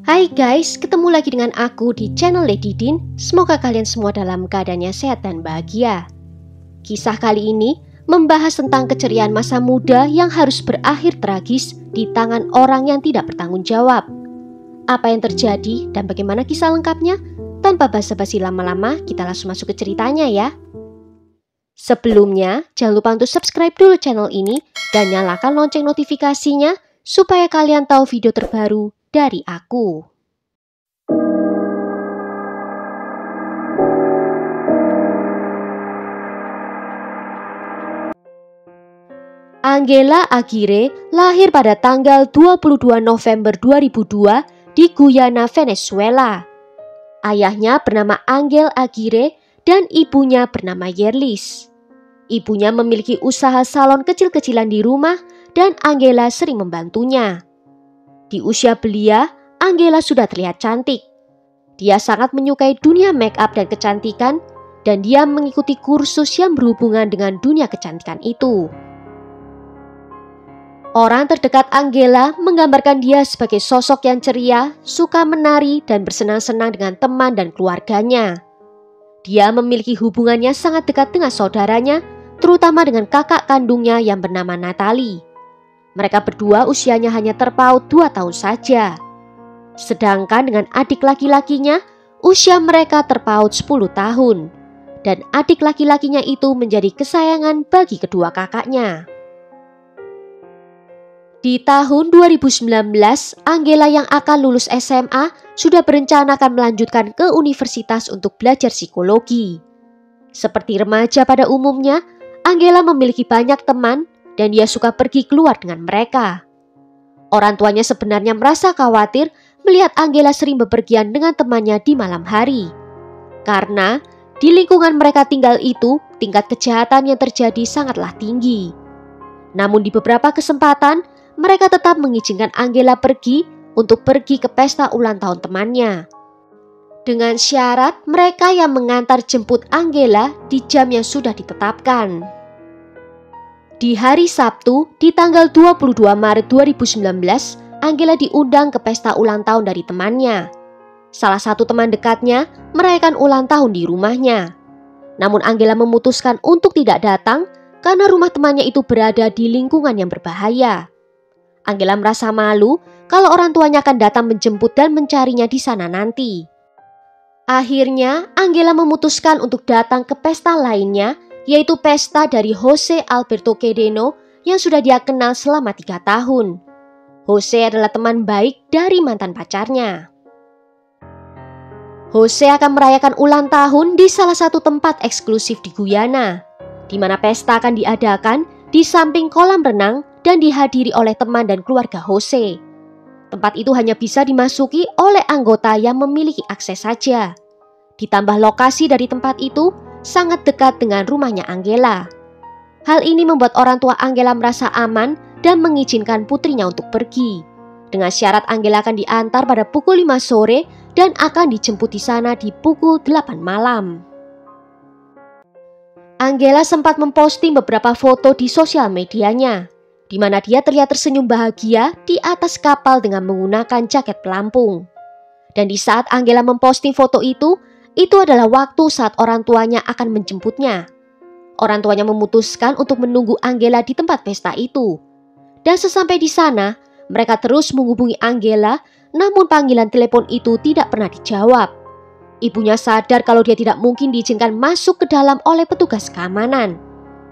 Hai guys, ketemu lagi dengan aku di channel Lady Din. Semoga kalian semua dalam keadaannya sehat dan bahagia. Kisah kali ini membahas tentang keceriaan masa muda yang harus berakhir tragis di tangan orang yang tidak bertanggung jawab. Apa yang terjadi dan bagaimana kisah lengkapnya? Tanpa basa-basi lama-lama, kita langsung masuk ke ceritanya ya. Sebelumnya, jangan lupa untuk subscribe dulu channel ini dan nyalakan lonceng notifikasinya supaya kalian tahu video terbaru dari aku. Angela Aguirre lahir pada tanggal 22 November 2002 di Guyana, Venezuela. Ayahnya bernama Angel Aguirre dan ibunya bernama Yerlis. Ibunya memiliki usaha salon kecil-kecilan di rumah dan Angela sering membantunya. Di usia belia, Angela sudah terlihat cantik. Dia sangat menyukai dunia make up dan kecantikan dan dia mengikuti kursus yang berhubungan dengan dunia kecantikan itu. Orang terdekat Angela menggambarkan dia sebagai sosok yang ceria, suka menari dan bersenang-senang dengan teman dan keluarganya. Dia memiliki hubungannya sangat dekat dengan saudaranya, terutama dengan kakak kandungnya yang bernama Natalie. Mereka berdua usianya hanya terpaut 2 tahun saja. Sedangkan dengan adik laki-lakinya, usia mereka terpaut 10 tahun. Dan adik laki-lakinya itu menjadi kesayangan bagi kedua kakaknya. Di tahun 2019, Angela yang akan lulus SMA sudah berencana akan melanjutkan ke universitas untuk belajar psikologi. Seperti remaja pada umumnya, Angela memiliki banyak teman dan dia suka pergi keluar dengan mereka. Orang tuanya sebenarnya merasa khawatir melihat Angela sering bepergian dengan temannya di malam hari. Karena di lingkungan mereka tinggal itu, tingkat kejahatan yang terjadi sangatlah tinggi. Namun di beberapa kesempatan, mereka tetap mengizinkan Angela pergi untuk pergi ke pesta ulang tahun temannya. Dengan syarat mereka yang mengantar jemput Angela di jam yang sudah ditetapkan. Di hari Sabtu, di tanggal 22 Maret 2019, Angela diundang ke pesta ulang tahun dari temannya. Salah satu teman dekatnya merayakan ulang tahun di rumahnya. Namun Angela memutuskan untuk tidak datang karena rumah temannya itu berada di lingkungan yang berbahaya. Angela merasa malu kalau orang tuanya akan datang menjemput dan mencarinya di sana nanti. Akhirnya, Angela memutuskan untuk datang ke pesta lainnya, yaitu pesta dari Jose Alberto Quedeno yang sudah dia kenal selama 3 tahun. Jose adalah teman baik dari mantan pacarnya. Jose akan merayakan ulang tahun di salah satu tempat eksklusif di Guyana, di mana pesta akan diadakan di samping kolam renang dan dihadiri oleh teman dan keluarga Jose. Tempat itu hanya bisa dimasuki oleh anggota yang memiliki akses saja. Ditambah lokasi dari tempat itu sangat dekat dengan rumahnya Angela. Hal ini membuat orang tua Angela merasa aman dan mengizinkan putrinya untuk pergi. Dengan syarat Angela akan diantar pada pukul 5 sore dan akan dijemput di sana di pukul 8 malam. Angela sempat memposting beberapa foto di sosial medianya, di mana dia terlihat tersenyum bahagia di atas kapal dengan menggunakan jaket pelampung. Dan di saat Angela memposting foto itu adalah waktu saat orang tuanya akan menjemputnya. Orang tuanya memutuskan untuk menunggu Angela di tempat pesta itu. Dan sesampai di sana, mereka terus menghubungi Angela, namun panggilan telepon itu tidak pernah dijawab. Ibunya sadar kalau dia tidak mungkin diizinkan masuk ke dalam oleh petugas keamanan,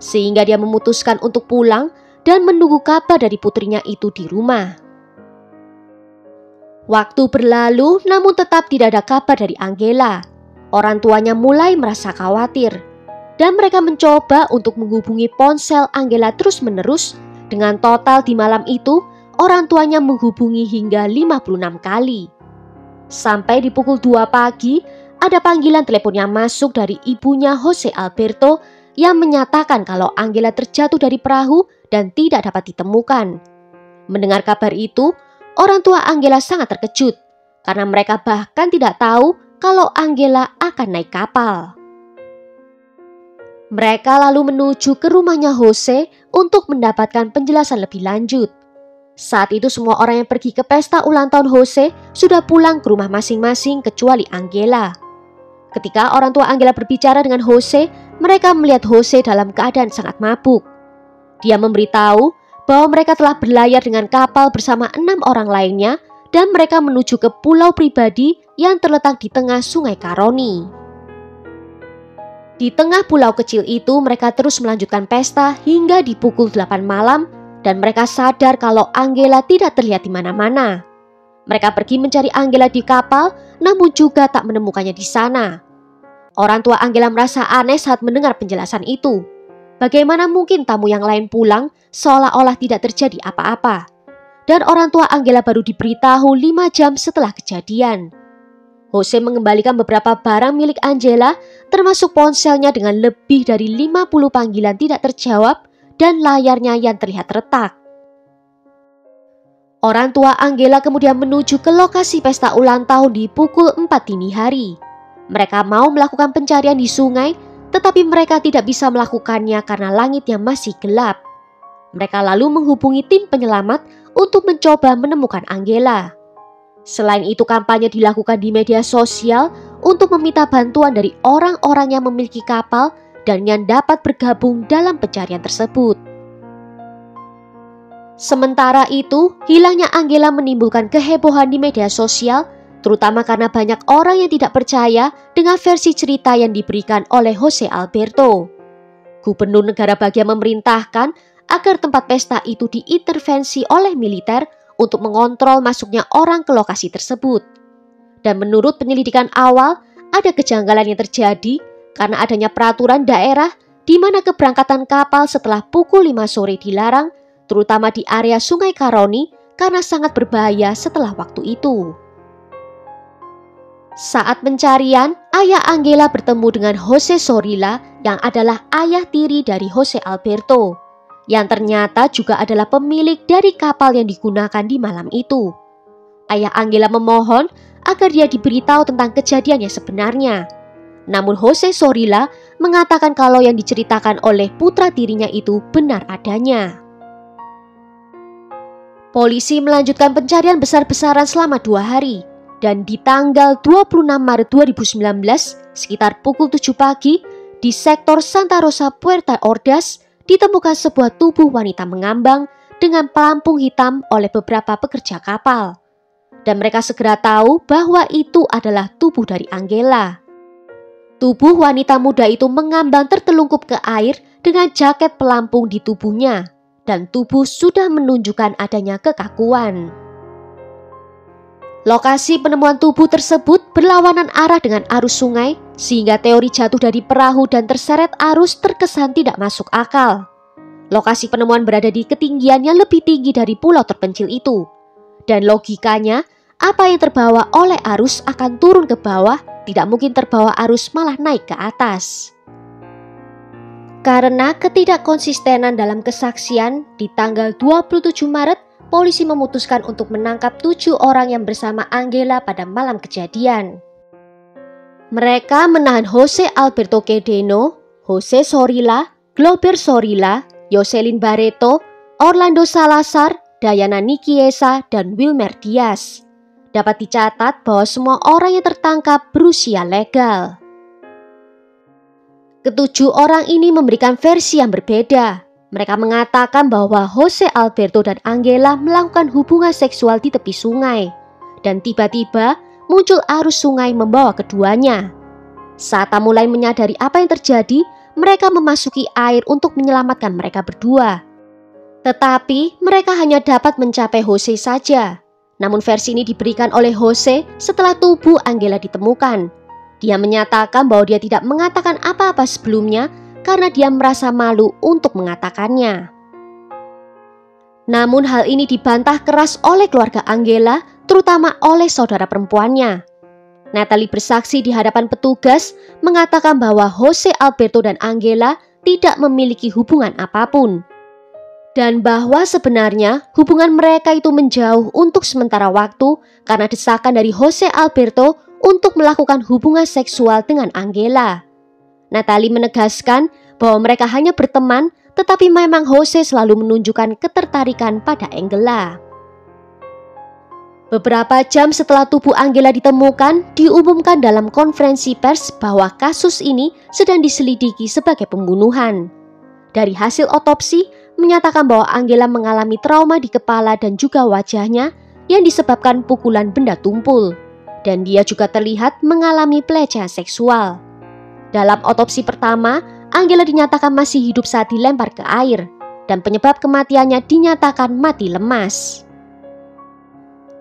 sehingga dia memutuskan untuk pulang dan menunggu kabar dari putrinya itu di rumah. Waktu berlalu namun tetap tidak ada kabar dari Angela. Orang tuanya mulai merasa khawatir dan mereka mencoba untuk menghubungi ponsel Angela terus-menerus. Dengan total di malam itu, orang tuanya menghubungi hingga 56 kali. Sampai di pukul 2 pagi, ada panggilan telepon yang masuk dari ibunya Jose Alberto yang menyatakan kalau Angela terjatuh dari perahu dan tidak dapat ditemukan. Mendengar kabar itu, orang tua Angela sangat terkejut karena mereka bahkan tidak tahu kalau Angela akan naik kapal. Mereka lalu menuju ke rumahnya Jose untuk mendapatkan penjelasan lebih lanjut. Saat itu semua orang yang pergi ke pesta ulang tahun Jose sudah pulang ke rumah masing-masing kecuali Angela. Ketika orang tua Angela berbicara dengan Jose, mereka melihat Jose dalam keadaan sangat mabuk. Dia memberitahu bahwa mereka telah berlayar dengan kapal bersama 6 orang lainnya dan mereka menuju ke pulau pribadi yang terletak di tengah Sungai Caroni. Di tengah pulau kecil itu mereka terus melanjutkan pesta hingga di pukul 8 malam dan mereka sadar kalau Angela tidak terlihat di mana-mana. Mereka pergi mencari Angela di kapal namun juga tak menemukannya di sana. Orang tua Angela merasa aneh saat mendengar penjelasan itu. Bagaimana mungkin tamu yang lain pulang seolah-olah tidak terjadi apa-apa? Dan orang tua Angela baru diberitahu 5 jam setelah kejadian. Jose mengembalikan beberapa barang milik Angela, termasuk ponselnya dengan lebih dari 50 panggilan tidak terjawab dan layarnya yang terlihat retak. Orang tua Angela kemudian menuju ke lokasi pesta ulang tahun di pukul 4 dini hari. Mereka mau melakukan pencarian di sungai, tetapi mereka tidak bisa melakukannya karena langitnya masih gelap. Mereka lalu menghubungi tim penyelamat untuk mencoba menemukan Angela. Selain itu, kampanye dilakukan di media sosial untuk meminta bantuan dari orang-orang yang memiliki kapal dan yang dapat bergabung dalam pencarian tersebut. Sementara itu, hilangnya Angela menimbulkan kehebohan di media sosial, terutama karena banyak orang yang tidak percaya dengan versi cerita yang diberikan oleh Jose Alberto. Gubernur negara bagian memerintahkan agar tempat pesta itu diintervensi oleh militer untuk mengontrol masuknya orang ke lokasi tersebut. Dan menurut penyelidikan awal, ada kejanggalan yang terjadi karena adanya peraturan daerah di mana keberangkatan kapal setelah pukul 5 sore dilarang, terutama di area Sungai Caroni karena sangat berbahaya setelah waktu itu. Saat pencarian, ayah Angela bertemu dengan Jose Zorrilla yang adalah ayah tiri dari Jose Alberto, yang ternyata juga adalah pemilik dari kapal yang digunakan di malam itu. Ayah Angela memohon agar dia diberitahu tentang kejadian yang sebenarnya. Namun Jose Zorrilla mengatakan kalau yang diceritakan oleh putra tirinya itu benar adanya. Polisi melanjutkan pencarian besar-besaran selama 2 hari. Dan di tanggal 26 Maret 2019, sekitar pukul 7 pagi, di sektor Santa Rosa Puerto Ordaz, ditemukan sebuah tubuh wanita mengambang dengan pelampung hitam oleh beberapa pekerja kapal. Dan mereka segera tahu bahwa itu adalah tubuh dari Angela. Tubuh wanita muda itu mengambang tertelungkup ke air dengan jaket pelampung di tubuhnya, dan tubuh sudah menunjukkan adanya kekakuan. Lokasi penemuan tubuh tersebut berlawanan arah dengan arus sungai, sehingga teori jatuh dari perahu dan terseret arus terkesan tidak masuk akal. Lokasi penemuan berada di ketinggian yang lebih tinggi dari pulau terpencil itu. Dan logikanya, apa yang terbawa oleh arus akan turun ke bawah, tidak mungkin terbawa arus malah naik ke atas. Karena ketidakkonsistenan dalam kesaksian, di tanggal 27 Maret, polisi memutuskan untuk menangkap 7 orang yang bersama Angela pada malam kejadian. Mereka menahan Jose Alberto Quedeno, Jose Zorrilla, Glover Zorrilla, Yoselin Barreto, Orlando Salazar, Diana Nikieza, dan Wilmer Diaz. Dapat dicatat bahwa semua orang yang tertangkap berusia legal. Ketujuh orang ini memberikan versi yang berbeda. Mereka mengatakan bahwa Jose Alberto dan Angela melakukan hubungan seksual di tepi sungai. Dan tiba-tiba muncul arus sungai membawa keduanya. Saat mulai menyadari apa yang terjadi, mereka memasuki air untuk menyelamatkan mereka berdua. Tetapi mereka hanya dapat mencapai Jose saja. Namun versi ini diberikan oleh Jose setelah tubuh Angela ditemukan. Dia menyatakan bahwa dia tidak mengatakan apa-apa sebelumnya karena dia merasa malu untuk mengatakannya. Namun hal ini dibantah keras oleh keluarga Angela, terutama oleh saudara perempuannya. Natalie bersaksi di hadapan petugas mengatakan bahwa Jose Alberto dan Angela tidak memiliki hubungan apapun. Dan bahwa sebenarnya hubungan mereka itu menjauh untuk sementara waktu karena desakan dari Jose Alberto untuk melakukan hubungan seksual dengan Angela. Natalie menegaskan bahwa mereka hanya berteman, tetapi memang Jose selalu menunjukkan ketertarikan pada Angela. Beberapa jam setelah tubuh Angela ditemukan, diumumkan dalam konferensi pers bahwa kasus ini sedang diselidiki sebagai pembunuhan. Dari hasil otopsi, menyatakan bahwa Angela mengalami trauma di kepala dan juga wajahnya yang disebabkan pukulan benda tumpul. Dan dia juga terlihat mengalami pelecehan seksual. Dalam otopsi pertama, Angela dinyatakan masih hidup saat dilempar ke air, dan penyebab kematiannya dinyatakan mati lemas.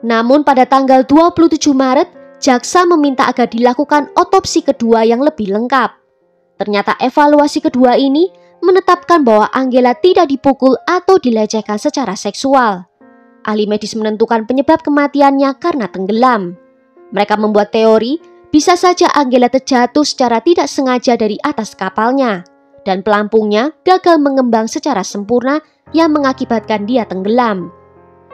Namun pada tanggal 27 Maret, jaksa meminta agar dilakukan otopsi kedua yang lebih lengkap. Ternyata evaluasi kedua ini menetapkan bahwa Angela tidak dipukul atau dilecehkan secara seksual. Ahli medis menentukan penyebab kematiannya karena tenggelam. Mereka membuat teori, bisa saja Angela terjatuh secara tidak sengaja dari atas kapalnya, dan pelampungnya gagal mengembang secara sempurna yang mengakibatkan dia tenggelam.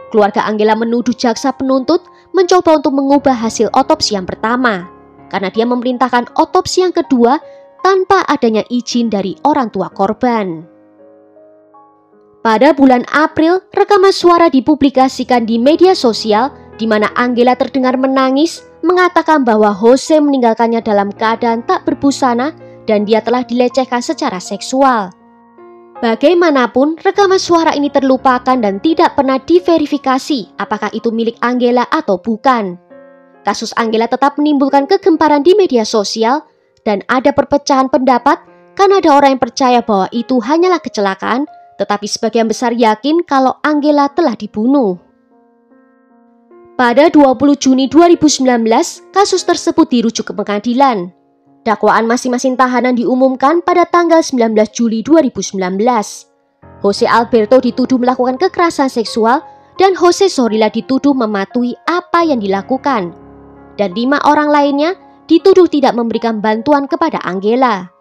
Keluarga Angela menuduh jaksa penuntut mencoba untuk mengubah hasil otopsi yang pertama, karena dia memerintahkan otopsi yang kedua tanpa adanya izin dari orang tua korban. Pada bulan April, rekaman suara dipublikasikan di media sosial di mana Angela terdengar menangis, mengatakan bahwa Jose meninggalkannya dalam keadaan tak berbusana dan dia telah dilecehkan secara seksual. Bagaimanapun, rekaman suara ini terlupakan dan tidak pernah diverifikasi apakah itu milik Angela atau bukan. Kasus Angela tetap menimbulkan kegemparan di media sosial dan ada perpecahan pendapat karena ada orang yang percaya bahwa itu hanyalah kecelakaan, tetapi sebagian besar yakin kalau Angela telah dibunuh. Pada 20 Juni 2019, kasus tersebut dirujuk ke pengadilan. Dakwaan masing-masing tahanan diumumkan pada tanggal 19 Juli 2019. Jose Alberto dituduh melakukan kekerasan seksual dan Jose Zorrilla dituduh mematuhi apa yang dilakukan. Dan 5 orang lainnya dituduh tidak memberikan bantuan kepada Angela.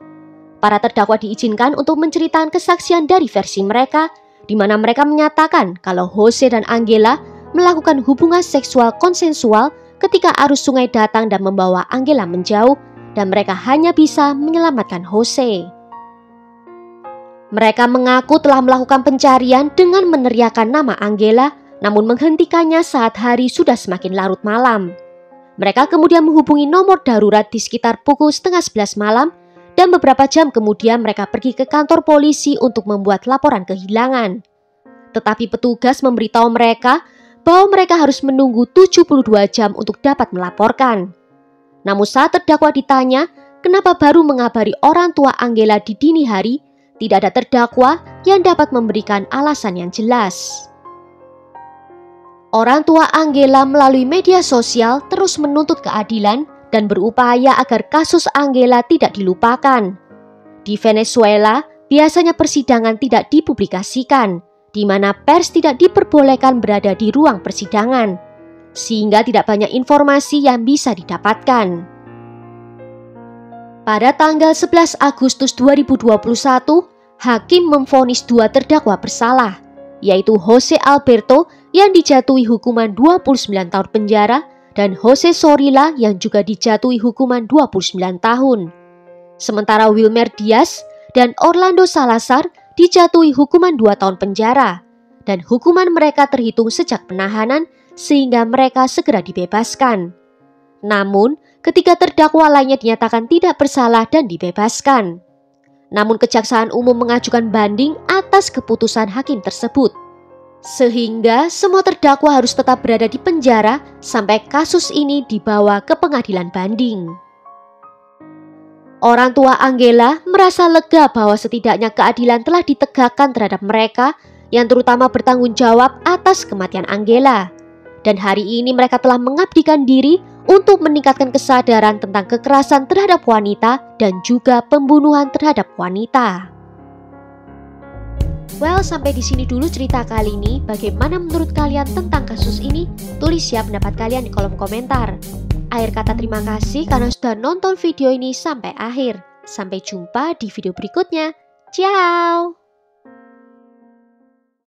Para terdakwa diizinkan untuk menceritakan kesaksian dari versi mereka, di mana mereka menyatakan kalau Jose dan Angela melakukan hubungan seksual konsensual ketika arus sungai datang dan membawa Angela menjauh, dan mereka hanya bisa menyelamatkan Jose. Mereka mengaku telah melakukan pencarian dengan meneriakkan nama Angela, namun menghentikannya saat hari sudah semakin larut malam. Mereka kemudian menghubungi nomor darurat di sekitar pukul 10:30 malam, dan beberapa jam kemudian mereka pergi ke kantor polisi untuk membuat laporan kehilangan. Tetapi petugas memberitahu mereka bahwa mereka harus menunggu 72 jam untuk dapat melaporkan. Namun saat terdakwa ditanya kenapa baru mengabari orang tua Angela di dini hari, tidak ada terdakwa yang dapat memberikan alasan yang jelas. Orang tua Angela melalui media sosial terus menuntut keadilan dan berupaya agar kasus Angela tidak dilupakan. Di Venezuela, biasanya persidangan tidak dipublikasikan, di mana pers tidak diperbolehkan berada di ruang persidangan, sehingga tidak banyak informasi yang bisa didapatkan. Pada tanggal 11 Agustus 2021, hakim memvonis 2 terdakwa bersalah, yaitu Jose Alberto yang dijatuhi hukuman 29 tahun penjara dan Jose Zorrilla yang juga dijatuhi hukuman 29 tahun. Sementara Wilmer Diaz dan Orlando Salazar dijatuhi hukuman 2 tahun penjara, dan hukuman mereka terhitung sejak penahanan sehingga mereka segera dibebaskan. Namun, ketiga terdakwa lainnya dinyatakan tidak bersalah dan dibebaskan. Namun Kejaksaan Umum mengajukan banding atas keputusan hakim tersebut, sehingga semua terdakwa harus tetap berada di penjara sampai kasus ini dibawa ke pengadilan banding. Orang tua Angela merasa lega bahwa setidaknya keadilan telah ditegakkan terhadap mereka yang terutama bertanggung jawab atas kematian Angela. Dan hari ini mereka telah mengabdikan diri untuk meningkatkan kesadaran tentang kekerasan terhadap wanita dan juga pembunuhan terhadap wanita. Well, sampai di sini dulu cerita kali ini. Bagaimana menurut kalian tentang kasus ini? Tulis ya pendapat kalian di kolom komentar. Akhir kata terima kasih karena sudah nonton video ini sampai akhir. Sampai jumpa di video berikutnya. Ciao!